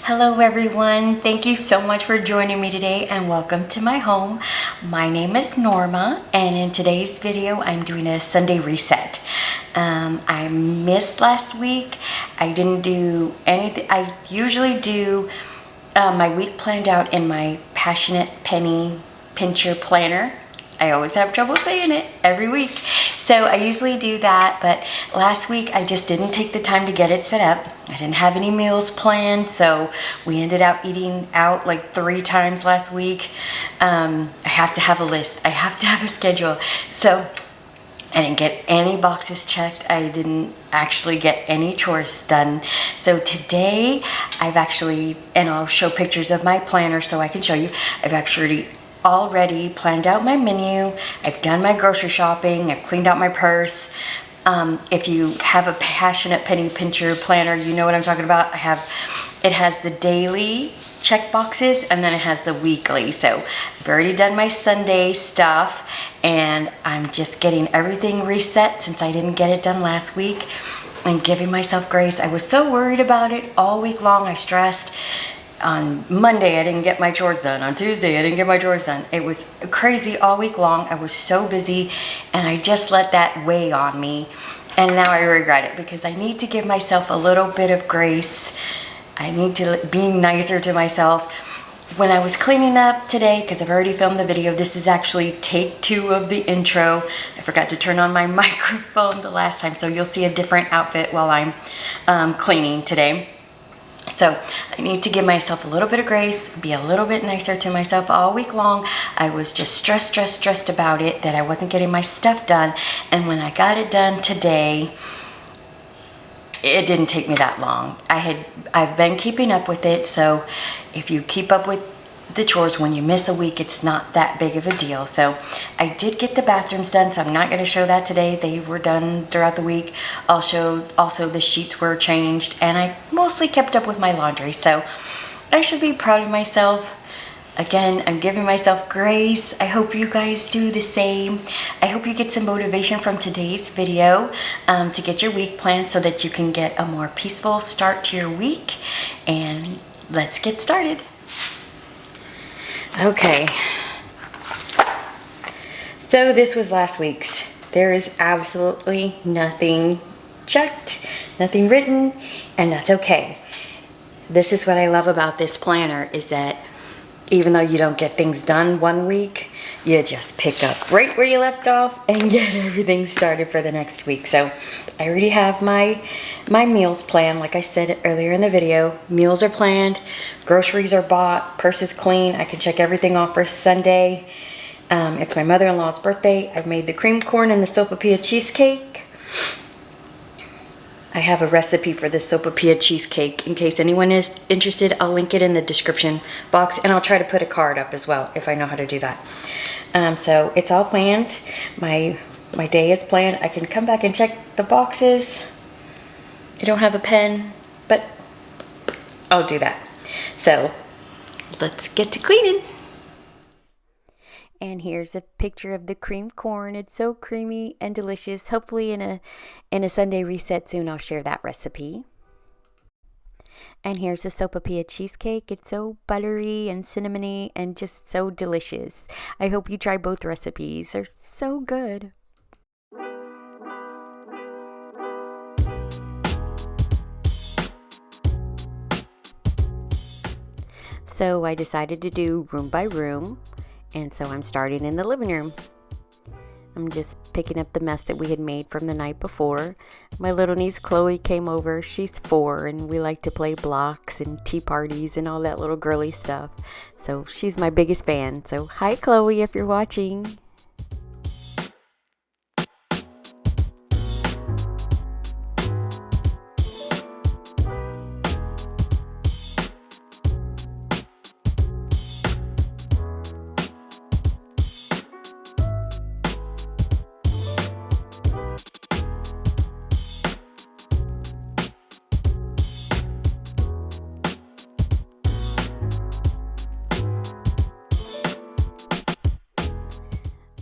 Hello everyone, thank you so much for joining me today and welcome to my home. My name is Norma and in today's video I'm doing a Sunday reset. I missed last week. I didn't do anything. I usually do my week planned out in my Passionate Penny Pincher planner. I always have trouble saying it every week. So I usually do that, but last week I just didn't take the time to get it set up. I didn't have any meals planned, so we ended up eating out like 3 times last week. I have to have a list. I have to have a schedule. So I didn't get any boxes checked. I didn't actually get any chores done. So today I've actually, and I'll show pictures of my planner so I can show you, I've actually already planned out my menu. I've done my grocery shopping. I've cleaned out my purse. If you have a Passionate Penny Pincher planner, you know what I'm talking about. It has the daily check boxes and then it has the weekly. So I've already done my Sunday stuff and I'm just getting everything reset since I didn't get it done last week and giving myself grace. I was so worried about it all week long. I stressed. On Monday, I didn't get my chores done. On Tuesday, I didn't get my chores done. It was crazy all week long. I was so busy and I just let that weigh on me. And now I regret it because I need to give myself a little bit of grace. I need to be nicer to myself. When I was cleaning up today, because I've already filmed the video, this is actually take 2 of the intro. I forgot to turn on my microphone the last time, so you'll see a different outfit while I'm cleaning today. So I need to give myself a little bit of grace, be a little bit nicer to myself. All week long, I was just stressed about it, that I wasn't getting my stuff done. And when I got it done today, it didn't take me that long. I've been keeping up with it. So if you keep up with the chores, when you miss a week, it's not that big of a deal. So I did get the bathrooms done, so I'm not going to show that today. They were done throughout the week. I'll show also the sheets were changed, and I mostly kept up with my laundry, so I should be proud of myself. Again, I'm giving myself grace. I hope you guys do the same. I hope you get some motivation from today's video to get your week planned so that you can get a more peaceful start to your week. And let's get started. Okay, so this was last week's. There is absolutely nothing checked, nothing written, and that's okay. This is what I love about this planner, is that even though you don't get things done one week, you just pick up right where you left off and get everything started for the next week. So I already have my meals planned. Like I said earlier in the video, meals are planned, groceries are bought, purse is clean. I can check everything off for Sunday. It's my mother-in-law's birthday. I've made the cream corn and the sopapilla cheesecake. I have a recipe for the sopapilla cheesecake. In case anyone is interested, I'll link it in the description box, and I'll try to put a card up as well if I know how to do that. So it's all planned. My day is planned. I can come back and check the boxes. I don't have a pen, but I'll do that. So let's get to cleaning. And here's a picture of the cream corn. It's so creamy and delicious. Hopefully in a Sunday reset soon I'll share that recipe. And here's the sopapilla cheesecake. It's so buttery and cinnamony and just so delicious. I hope you try both recipes. They're so good. So I decided to do room by room. And so I'm starting in the living room. I'm just picking up the mess that we had made from the night before. My little niece Chloe came over. She's 4 and we like to play blocks and tea parties and all that little girly stuff. So she's my biggest fan. So hi Chloe, if you're watching.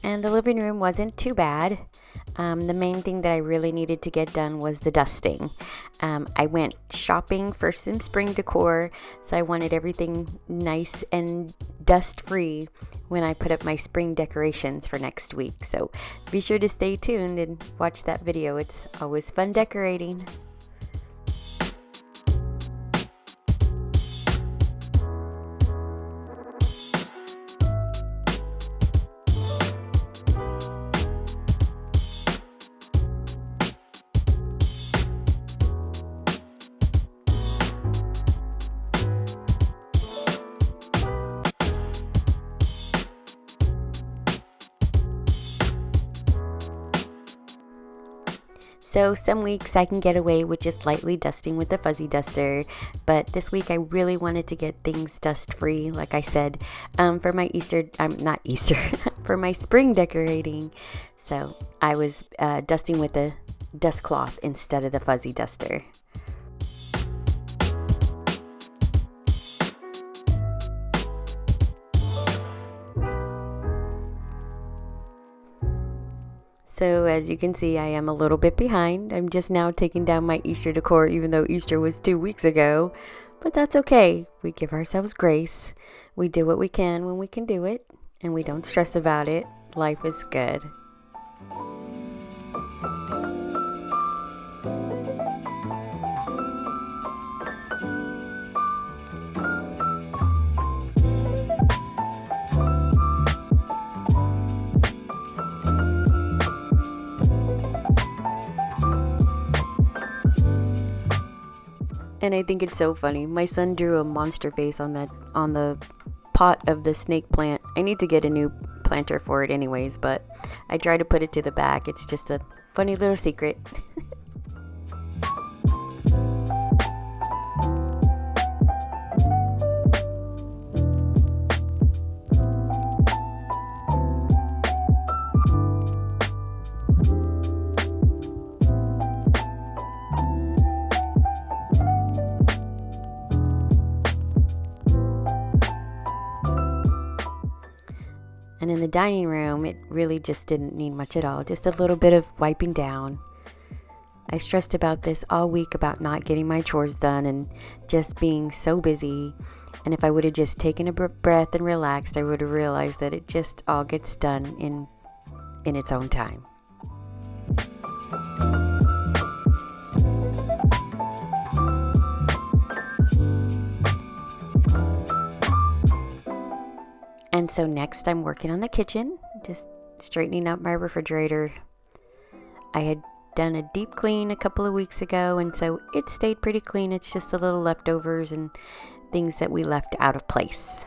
And the living room wasn't too bad. The main thing that I really needed to get done was the dusting. I went shopping for some spring decor, so I wanted everything nice and dust free when I put up my spring decorations for next week. So be sure to stay tuned and watch that video. It's always fun decorating. So some weeks I can get away with just lightly dusting with the fuzzy duster, but this week I really wanted to get things dust free, like I said, for my not Easter, for my spring decorating. So I was dusting with the dust cloth instead of the fuzzy duster. So as you can see, I am a little bit behind. I'm just now taking down my Easter decor, even though Easter was 2 weeks ago. But that's okay. We give ourselves grace. We do what we can when we can do it, and we don't stress about it. Life is good. And I think it's so funny. My son drew a monster face on the pot of the snake plant. I need to get a new planter for it anyways, but I try to put it to the back. It's just a funny little secret. And in the dining room, it really just didn't need much at all. Just a little bit of wiping down. I stressed about this all week about not getting my chores done and just being so busy. And if I would have just taken a breath and relaxed, I would have realized that it just all gets done in its own time. And so next I'm working on the kitchen, just straightening up my refrigerator. I had done a deep clean a couple of weeks ago, and so it stayed pretty clean. It's just the little leftovers and things that we left out of place.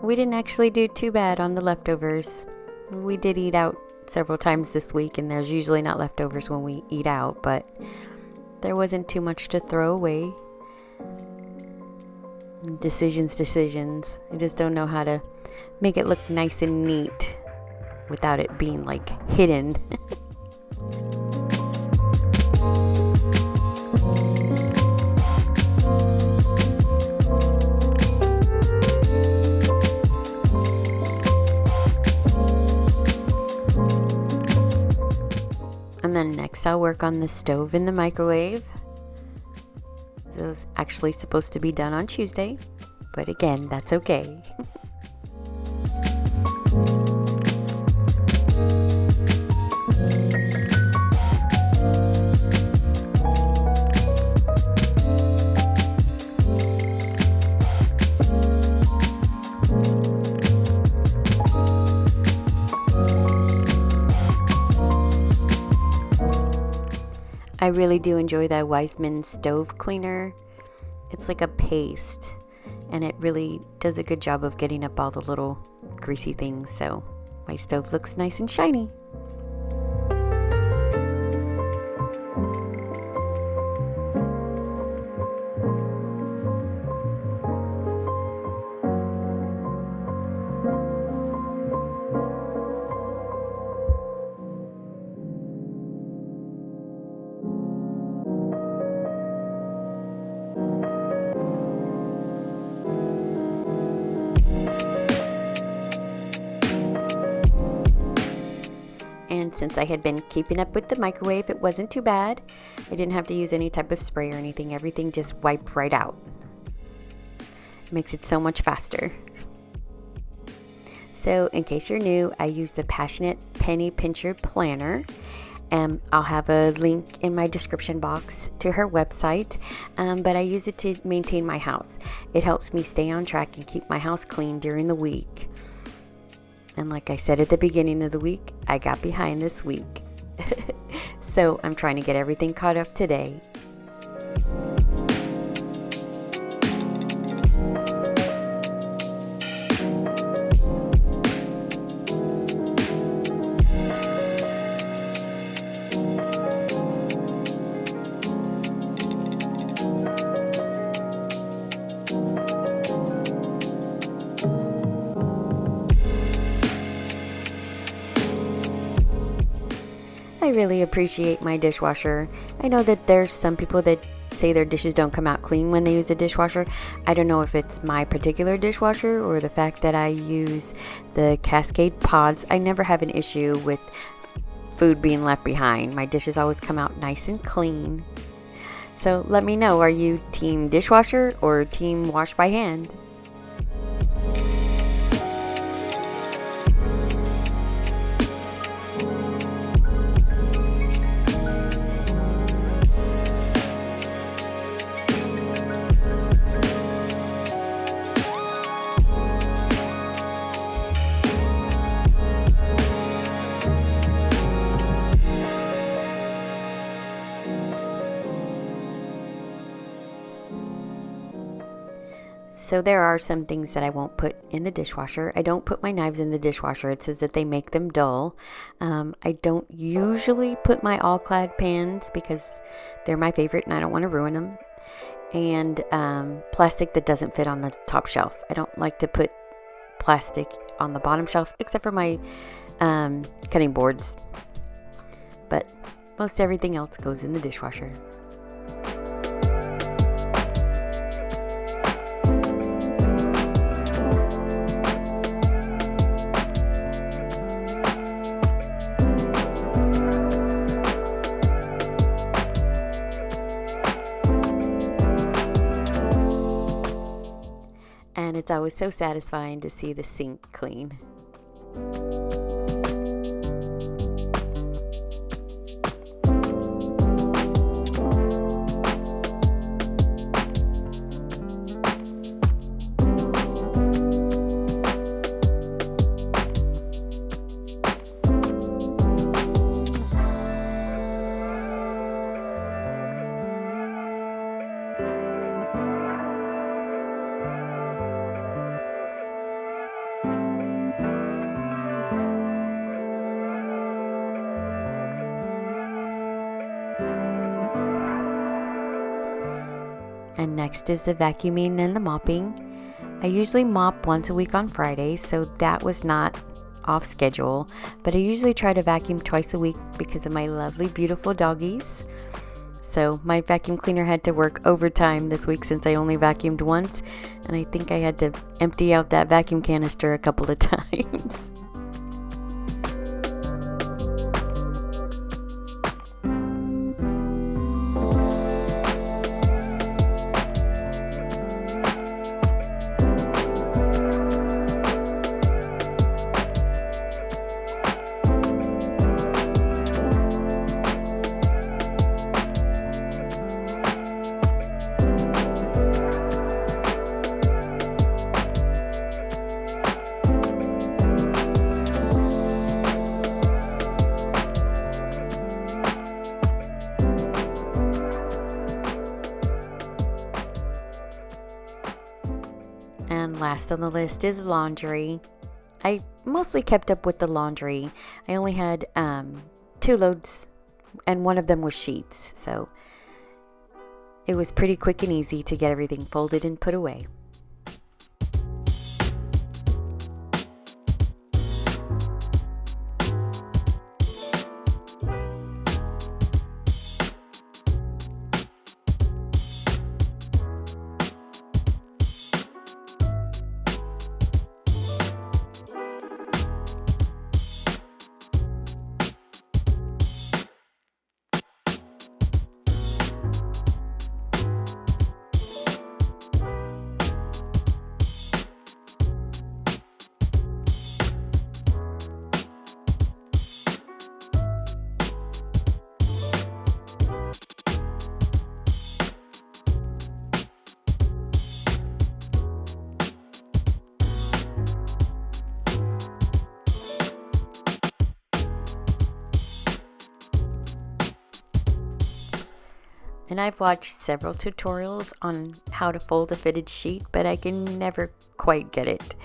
We didn't actually do too bad on the leftovers. We did eat out several times this week, and there's usually not leftovers when we eat out, but there wasn't too much to throw away. Decisions. I just don't know how to make it look nice and neat without it being like hidden. And then next I'll work on the stove and the microwave. This was actually supposed to be done on Tuesday, but again, that's okay. I really do enjoy that Weissman stove cleaner. It's like a paste, and it really does a good job of getting up all the little greasy things, so my stove looks nice and shiny. since I had been keeping up with the microwave, it wasn't too bad. I didn't have to use any type of spray or anything. Everything just wiped right out. It makes it so much faster. So in case you're new, I use the Passionate Penny Pincher Planner. I'll have a link in my description box to her website, but I use it to maintain my house. It helps me stay on track and keep my house clean during the week. And like I said at the beginning of the week, I got behind this week. So I'm trying to get everything caught up today. I really appreciate my dishwasher. I know that there's some people that say their dishes don't come out clean when they use the dishwasher. I don't know if it's my particular dishwasher or the fact that I use the Cascade pods. I never have an issue with food being left behind. My dishes always come out nice and clean. So let me know, are you team dishwasher or team wash by hand? So there are some things that I won't put in the dishwasher. I don't put my knives in the dishwasher. It says that they make them dull. I don't usually put my all-clad pans because they're my favorite and I don't want to ruin them. And plastic that doesn't fit on the top shelf. I don't like to put plastic on the bottom shelf except for my cutting boards. But most everything else goes in the dishwasher. And it's always so satisfying to see the sink clean. And next is the vacuuming and the mopping. I usually mop once a week on Fridays, so that was not off schedule, but I usually try to vacuum twice a week because of my lovely, beautiful doggies. So my vacuum cleaner had to work overtime this week since I only vacuumed once, and I think I had to empty out that vacuum canister a couple of times. And last on the list is laundry. I mostly kept up with the laundry. I only had 2 loads and one of them was sheets. So it was pretty quick and easy to get everything folded and put away. And I've watched several tutorials on how to fold a fitted sheet, but I can never quite get it.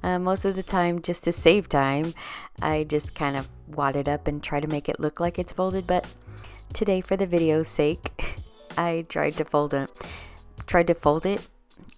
Most of the time, just to save time, I just kind of wad it up and try to make it look like it's folded. But today, for the video's sake, I tried to fold it.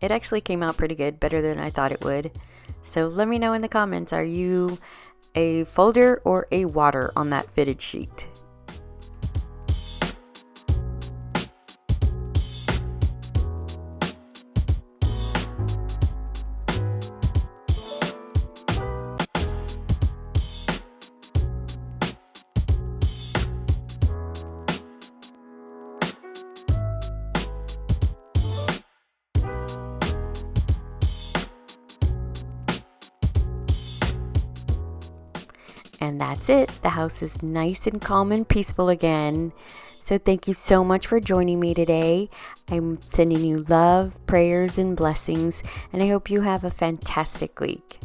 It actually came out pretty good, better than I thought it would. So let me know in the comments, are you a folder or a wadder on that fitted sheet? And that's it. The house is nice and calm and peaceful again. So thank you so much for joining me today. I'm sending you love, prayers, and blessings, and I hope you have a fantastic week.